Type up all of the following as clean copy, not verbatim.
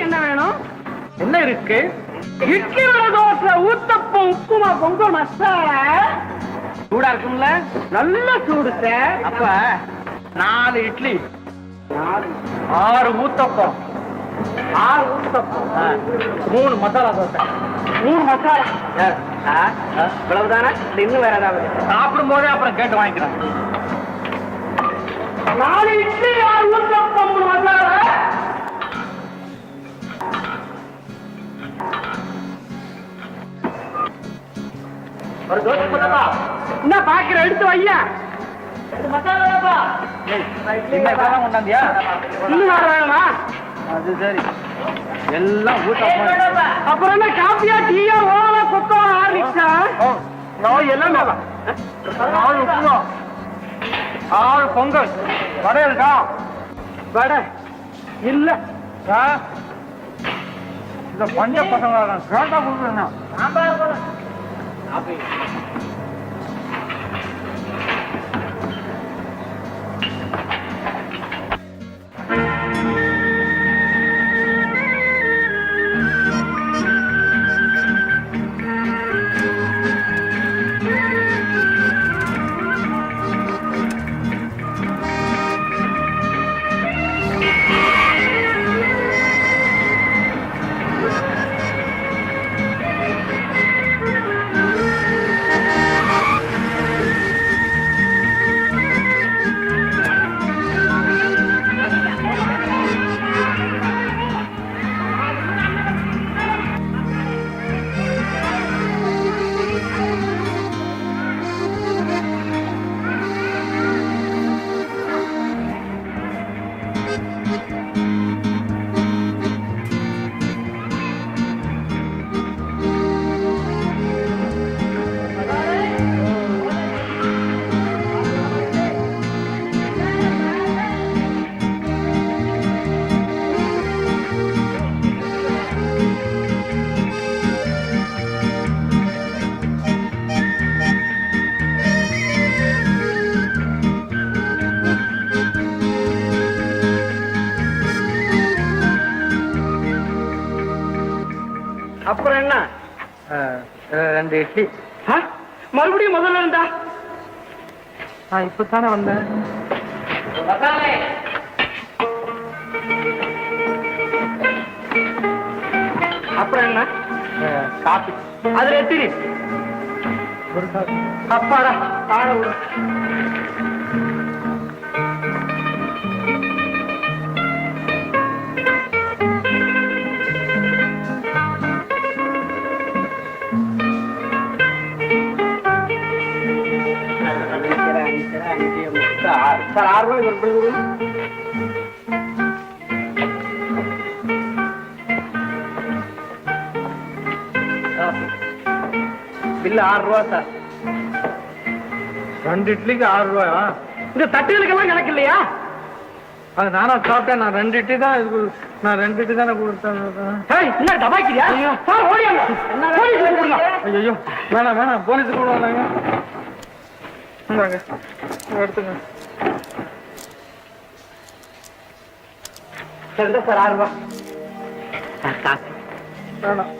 என்ன வேணும்? என்ன இருக்கு? இட்லி தோசை, ஊத்தப்பம், உப்புமா, பொங்கல், மசாலா. சூடா இருக்கும்ல? நல்ல சூடு சார். அப்ப 4 இட்லி, 6 ஊத்தப்பம், 3 மசாலா தோசை, 3 மசாலா. இவ்வளவுதானே? இன்னும் வேற ஏதாவது? சாப்பிடும் போதே அப்புறம் கேட்டு வாங்கிக்கிறேன். 4 இட்லி, 6 ஊத்தப்பம், 3 மசாலா. ஒரு தோசை சொல்லப்பா. என்ன பாக்குற? எடுத்து வையா. மசாலாப்பா கொண்டாந்தியா? இன்னும் வேற வேணுமா? அது சரி. எல்லாம் ஊத்தப்பம். அப்புறம் என்ன காப்பியா, டீயா, ஓவா, கொக்கோ, ஹார்லிக்ஸா? எல்லாம் 4 உப்புமா, 6 பொங்கல். வடை இருக்கா? வடை இல்ல. இந்த பஞ்ச பசங்க கேட்டா கொடுக்குறேன். அப்புறம் என்ன? 2 இட்லி. மறுபடியும் முதல்ல இருந்தா? இப்பதானே வந்தேன். அப்புறம் என்ன? காபி. அதுல எத்திரி? ஒரு காபி. அப்பாடா ஆழ விடு. சார் 6 ரூபாய் பில்லு 6 ரூபா சார். 2 இட்லிக்கு 6 ரூபாயா? இந்த தட்டுகளுக்கெல்லாம் கணக்கு இல்லையா? அது நானா சாப்பிட்டேன். நான் 2 இட்லி தான். நான் 2 இட்லி தானே கொடுத்தேன். என்ன டபாக்கிறியா? ஐயோ வேணாம் வேணாம், போலீஸுக்கு விடுவாங்க. எடுத்துங்க சார். 6 ரூபா காசு வேணாம்.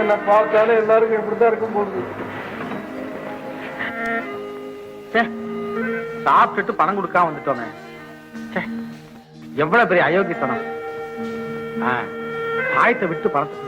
என்ன பார்த்தாலும் எல்லாருக்கும் இப்படித்தான் இருக்கும் போகுது. சாப்பிட்டுட்டு பணம் கொடுக்காம வந்துட்டோமே. எவ்வளவு பெரிய அயோக்கியத்தனம். ஆயத்தை விட்டு பணத்தை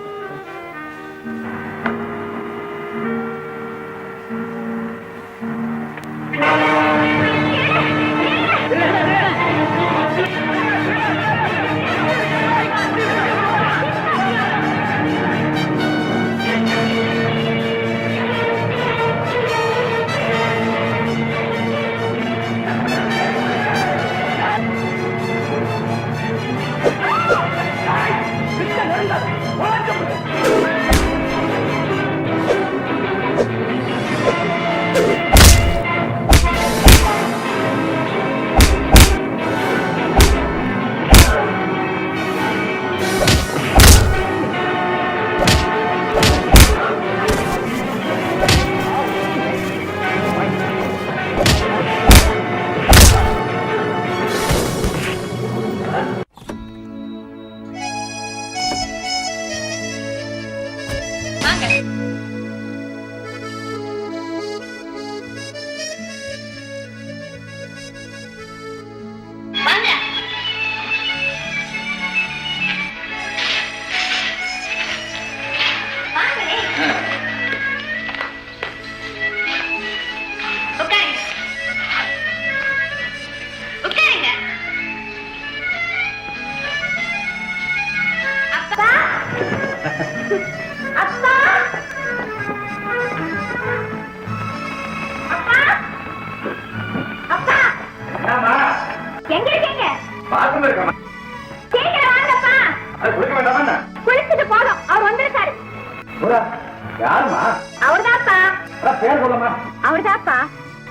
பேர் சொல்லமா? அவர்தாப்பா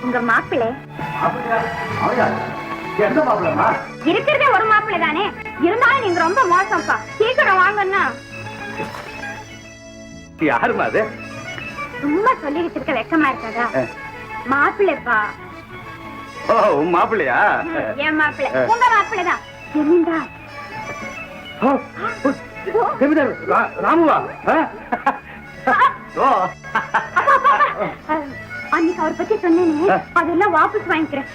உங்க மாப்பிள்ளை. எந்த மாப்பிள்ளமா? இருக்கிறதே ஒரு மாப்பிள்ளை தானே, இருந்தாலும் நீங்க ரொம்ப மோசம்ப்பா. சீக்கிரம் வாங்கன்னா. யாருமா அது? சும்மா சொல்லிக்கிட்டு இருக்க வெக்கமா இருக்காதா? மாப்பிள்ளைப்பா. ஓ மாப்பிள்ளையா? என் மாப்பிள்ளை. உங்க மாப்பிள்ளைதான். ஜமீன்தார். ஜமீன்தார் ராமுவா? அன்னைக்கு அவர் பத்தி சொன்னேனே, அதெல்லாம் வாபஸ் வாங்கிக்கிறேன்.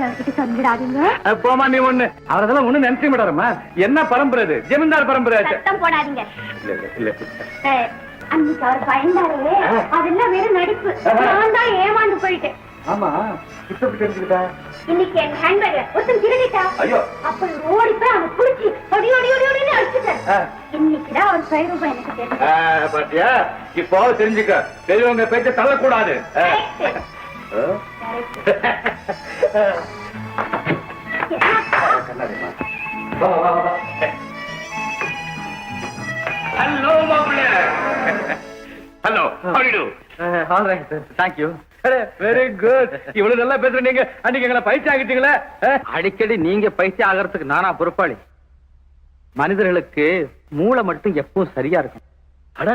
அவர்கிட்ட சொல்லிடாதீங்க. போமா நீ ஒண்ணு. அவரெல்லாம் ஒண்ணு நினைச்சு விடாரம்மா. என்ன பரம்பரை அது? ஜமீன்தார் பரம்பரை. சத்தம் போடாதீங்க. அன்னைக்கு அவர் பயந்தாரே, அதெல்லாம் வெறும் நடிப்பு. நான் தான் ஏமாந்து போயிட்டேன். ஆமா, இப்ப தெரிஞ்சுக்கிட்டா? இன்னைக்கு என் ஹேண்ட்பேக்ல ஒருத்தன் திருடிட்டா. ஐயோ! அப்ப ஓடி போய் அவனை புடிச்சு ஓடி அடிச்சுட்டேன். இன்னைக்குதான் அவர் சைரூபம் எனக்கு தெரியும். பாத்தியா? இப்போ தெரிஞ்சுக்க, பெரியவங்க பேச்ச தள்ளக்கூடாது. ஹலோ மாப்பிள்ளை. Hello, how do you do? All right sir, thank you. Very good. இவ்வளவு நல்லா பேசுற நீங்க அன்னைக்கு எங்களை பயிற்சி ஆகிட்டீங்களே. அடிக்கடி நீங்க பயிற்சி ஆகிறதுக்கு நானா பொறுப்பாளி. மனிதர்களுக்கு மூளை மட்டும் எப்பவும் சரியா இருக்கும். அட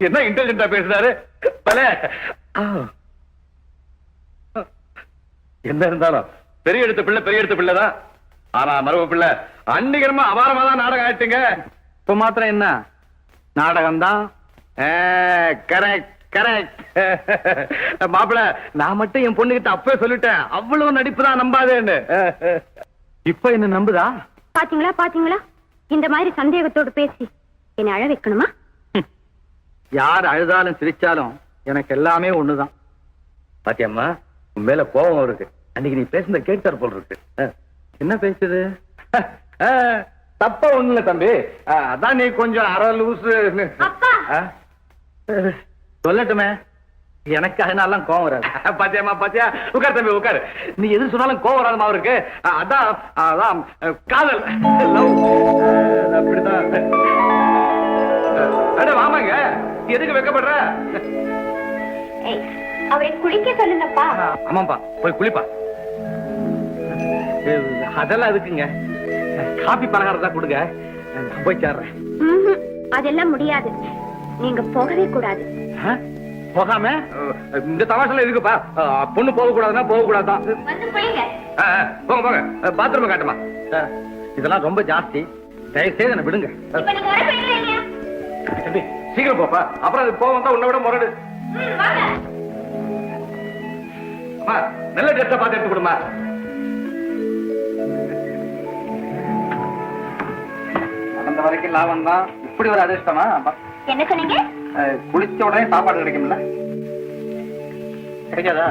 என்ன இன்டெலிஜென்டா பேசுறாரு. பலே என்ன இருந்தாலும் பெரிய எடுத்த பிள்ளைதான். ஆனா மரபு பிள்ளை அன்னிகரமா அபாரமா தான் நாடகம் ஆயிட்டுங்க. இப்ப மாத்திரம் என்ன நாடகம் தான். Correct correct. மாப்பிள்ள, நான் மட்டும் என் பொண்ணுகிட்ட அப்பவே சொல்லிட்டேன், அவ்வளவு நடிப்பு தான், நம்பாதேன்னு. இப்ப என்ன நம்புதா? பாத்தீங்களா, இந்த மாதிரி சந்தேகத்தோடு பேசி என்னை அழ வைக்கணுமா? யார் அழுதாலும் சிரிச்சாலும் எனக்கு எல்லாமே ஒண்ணுதான். பாத்தியம்மா, உன் மேல கோபம் இருக்கு. அன்னைக்கு நீ பேசுனத கேட்டார் போல் இருக்கு. என்ன பேசுது? தப்பா ஒண்ணு இல்ல தம்பி. அதான் நீ கொஞ்சம் அரை லூசு. சொல்லட்டுமே, எனக்கு அதனாலாம் கோவம் வராது. பாத்தியா? உட்கார் தம்பி, உட்காரு. நீ எது சொன்னாலும் கோவம் வராதமா இருக்கு. அதான் காதல், லவ். அப்படிதான். வாமாங்க, எதுக்கு வைக்கப்படுற? அவரை குளிக்க சொல்லுங்கப்பா. ஆமாப்பா, போய் குளிப்பா. அதெல்லாம் எதுக்குங்க? காபி பலகாரம் தான் கொடுங்க, போய் சேர்றேன். அதெல்லாம் முடியாது, நீங்க போகவே கூடாது. போகாம இந்த தமாஷெல்லாம் இருக்குப்பா. பொண்ணு போக கூடாதுன்னா போக கூடாதான். போங்க, பாத்ரூம் காட்டுமா. இதெல்லாம் ரொம்ப ஜாஸ்தி, தயவுசெய்து என்ன விடுங்க. சீக்கிரம் போப்பா, அப்புறம் அது போக வந்தா உன்னை விட முரடு. நல்ல ட்ரெஸ்ஸா பார்த்து எடுத்து கொடுமா. அந்த வரைக்கும் லாபம் தான். இப்படி ஒரு அதிர்ஷ்டமா? என்ன சொன்னீங்க? குளிச்ச உடனே சாப்பாடு கிடைக்கும்ல? கிடைக்காதா?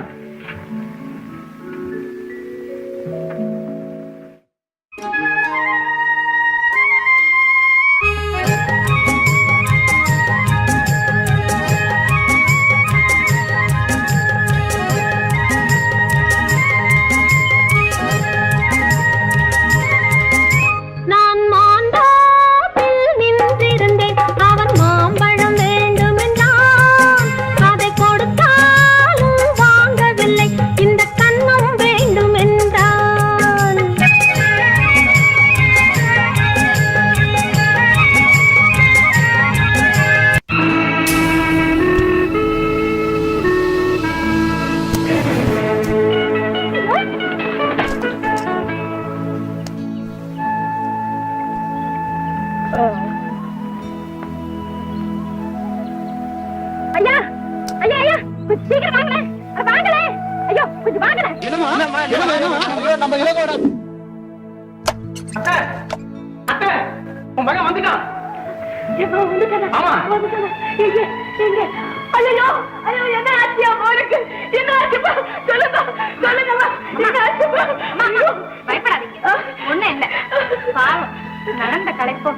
நடந்த கலைப்போ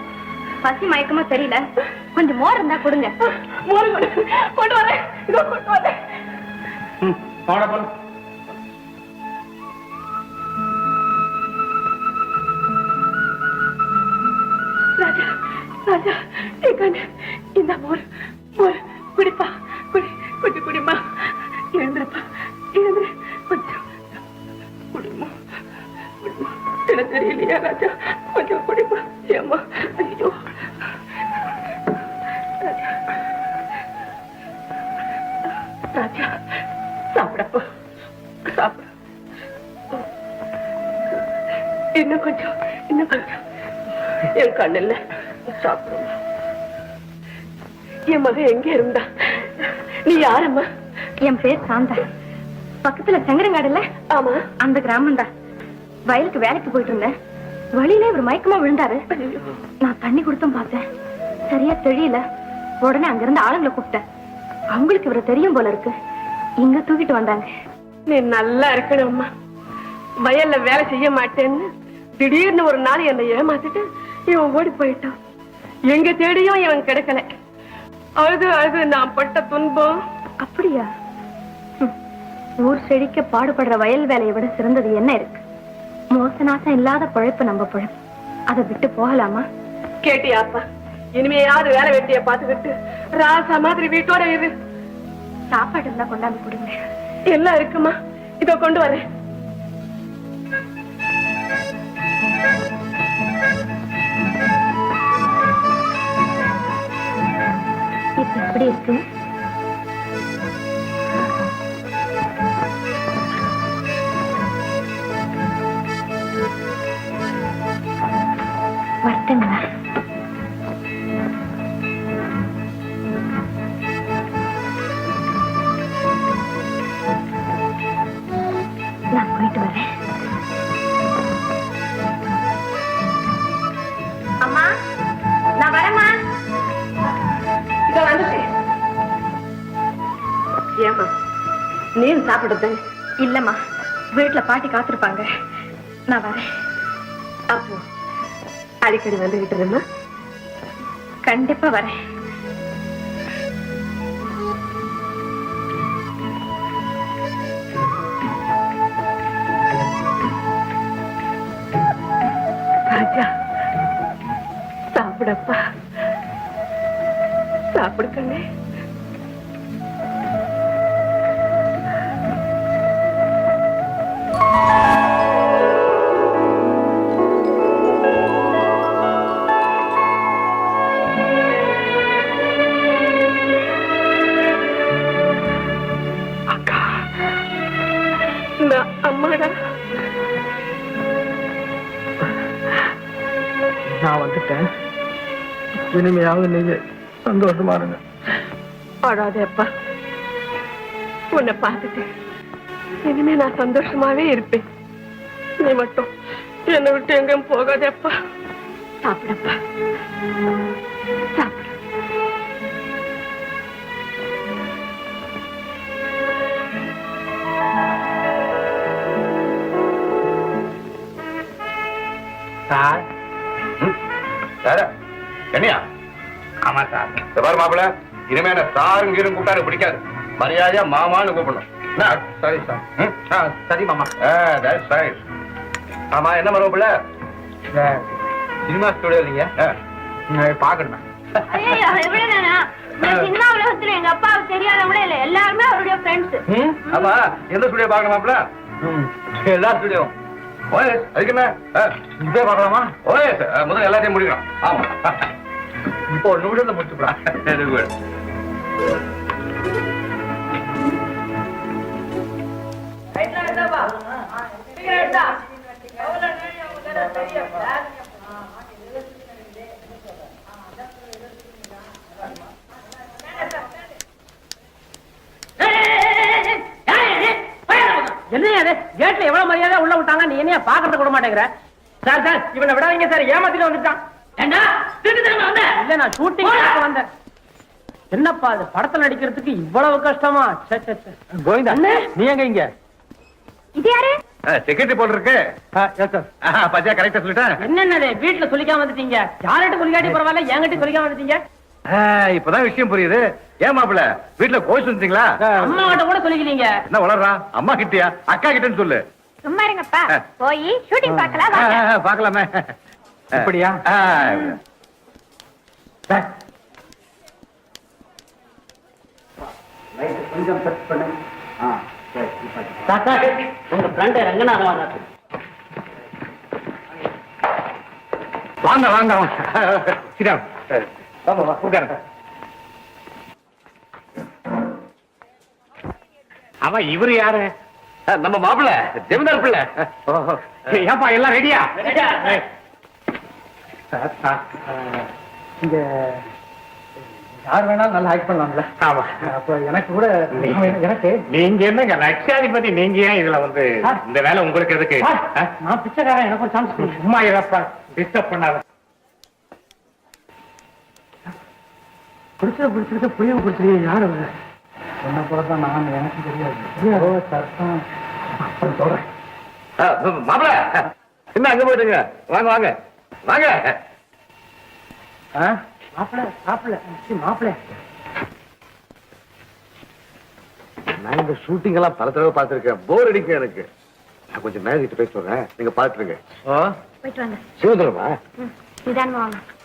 பசி மயக்கமா தெரியல, கொஞ்சம் மோர் இருந்தா கொடுங்க. கொண்டு வரேன். ராஜா, ராஜா, இந்த மோர் குடிப்பா, கொஞ்சம் குடிமா. எழுந்திருப்பா, எழுந்திரு. கொஞ்சம் குடிமா, எனக்கு தெரியலையா ராஜா, கொஞ்சம் குடிப்பா. ஏம்மா, ஐயோ ராஜா, சாப்பிடப்பா, சாப்பிட. இன்னும் கொஞ்சம், இன்னும் கொஞ்சம். என் கண்ணில் சாப்பிடுமா. என் மகன் எங்க இருந்தா? நீ யாரம்மா? என் பேர் சாந்தா. பக்கத்துல செங்கரங்காடுல? ஆமா, அந்த கிராமம் தான். வயலுக்கு வேலைக்கு போயிட்டு இருந்தேன். வழியில இவர் மயக்கமா விழுந்தாரு. நான் தண்ணி கொடுத்தும் பார்த்தேன், சரியா தெரியல. உடனே அங்கிருந்து ஆளுங்களை கூப்பிட்டேன். அவங்களுக்கு இவரை தெரியும் போல இருக்கு, இங்க தூக்கிட்டு வந்தாங்க. நீ நல்லா இருக்கணும்மா. வயல்ல வேலை செய்ய மாட்டேன்னு திடீர்னு ஒரு நாள் என்னை ஏமாத்திட்டு இவன் ஓடி போயிட்டான். எங்க தேடியும் இவன் கிடைக்கல. அழுது அழுது நான் பட்ட துன்பம். அப்படியா? ஊர் செழிக்க பாடுபடுற வயல் வேலையை விட சிறந்தது என்ன இருக்கு? மோச நாசம் இல்லாத பழைப்பு நம்ம பழைப்பு. அதை விட்டு போகலாமா? கேட்டியாப்பா? இனிமையாவது வேலை வெட்டிய பாத்துக்கிட்டு ராசா மாதிரி வீட்டோட இரு. சாப்பாடு இருந்தா கொண்டாந்து கொடுங்க. எல்லாம் இருக்குமா, இதோ கொண்டு வரேன். இப்ப எப்படி இருக்கு? வரட்டுங்களா? நான் போயிட்டு வரேன். அம்மா, நான் வரேம்மா. இதோ வந்துட்டேன். ஏமா, நீயும் சாப்பிடுறது? இல்லம்மா, வீட்டுல பாட்டி காத்திருப்பாங்க. நான் வரேன். அப்போ அடிக்கடி வந்துகிட்டு இருமா. கண்டிப்பா வரேன். ராஜா, சாப்பிடப்பா, சாப்பிடு கண்ணே. அம்மாடா, நான் வந்துட்டேன். இனிமையாவது நீங்க சந்தோஷமா இருங்க. அழாதேப்பா. உன்னை பார்த்துட்டு இனிமே நான் சந்தோஷமாவே இருப்பேன். நீ மட்டும் என்னை விட்டு எங்கேயும் போகாதேப்பா. சாப்பிடப்பா, சாப்பிடு. சார். என்னையா? ஆமா சார். பாரு மாப்பிள்ள, இனிமே என்ன சாரும் கீரும் கூப்பிட்டாரு பிடிக்காது. மரியாதையா மாமான்னு கூப்பிடணும். சரி சார். சரி மாமா. ஆமா, என்ன மரம் பிள்ளை? சினிமா ஸ்டுடியோ இல்லைங்க, பாக்கணும். சினிமா உலகத்துல எங்க அப்பாவுக்கு தெரியாதவங்களே இல்ல, எல்லாருமே அவருடைய ஃப்ரெண்ட்ஸ். ஆமா, எந்த ஸ்டுடியோ பாக்கணும் மாப்பிள்ள? எல்லா ஸ்டுடியோ. ஓஎஸ், அதுக்கு என்ன? இப்பே பார்க்கலாமா? ஓஎஸ், முதல்ல எல்லாத்தையும் முடிக்கணும். ஆமா, இப்போ ஒரு நிமிஷத்துல முடிச்சுக்கலாம். Very good. என்ன கேட்ல எவ்வளவு மரியாதை உள்ள விட்டாங்க, நீ என்னைய பாக்கிறத கூட மாட்டேங்கிற? சார் சார், இவனை விடாதீங்க சார், ஏமாத்திட்டு வந்துட்டான். இல்ல, நான் ஷூட்டிங் வந்தேன். என்னப்பா அது, படத்துல நடிக்கிறதுக்கு இவ்வளவு கஷ்டமா? கோவிந்தா, நீ எங்க இங்க? இது யாரு? செக்ரட்டரி போல் இருக்கு. பச்சா கரெக்டா சொல்லிட்டேன். என்னென்ன வீட்டுல சொல்லிக்காம வந்துட்டீங்க? யார்கிட்ட சொல்லிக்காட்டி பரவாயில்ல, என்கிட்ட சொல்லிக்காம வந்துட்டீங்க. இப்பதான் விஷயம் புரியுது. ஏன் மாப்பிள்ள, வீட்டுல கோச்சு வந்துட்டீங்களா? அம்மா கிட்ட கூட சொல்லிக்கிறீங்க. என்ன வளர்றா? அம்மா கிட்டயா? அக்கா கிட்டன்னு சொல்லு. சும்மா இருங்கப்பா, போய் ஷூட்டிங் பார்க்கலாம். பாக்கலாமே. இப்படியா? கொஞ்சம் செட் பண்ணு. தாத்தா உங்க ஃப்ரெண்ட் ரங்கநாதன் வர்றாரு. வாங்க வாங்க ஸ்ரீராம் வாங்க வா உட்காருங்க. அவன் இவரு யாரு? நம்ம மாப்பிள்ள ஜெமீன்தார் பிள்ளை. ஏப்பா எல்லாம் ரெடியா? இங்க யார் வேணாலும் நல்லா ஆக்ட் பண்ணலாம்ல? ஆமா. அப்ப எனக்கு கூட எனக்கு நீங்க என்னங்க லட்சாதிபதி, நீங்க ஏன் இதுல வந்து இந்த வேலை உங்களுக்கு எதுக்கு? நான் பிச்சைக்காரன், எனக்கு ஒரு சான்ஸ் சும்மா இருப்பா, டிஸ்டர்ப் பண்ணாத. பிடிச்சிருக்கு புரிய பிடிச்சிருக்கு யாரு என்ன போலதான் நான், எனக்கு தெரியாது. சத்தம் அப்புறம் சொல்றேன். மாப்பிள்ள என்ன அங்க போயிட்டுங்க? வாங்க வாங்க வாங்க. மாப்பிள்ள மாப்பிள்ள மாப்பிள்ள நான் இந்த ஷூட்டிங் எல்லாம் பல தடவை பார்த்திருக்கேன். போர் அடிக்கும் எனக்கு. நான் கொஞ்சம் மேனேஜ் பேச சொல்றேன், நீங்க பாத்துருங்க. போயிட்டு வாங்க. சிவதுரமா நிதானமா வாங்க.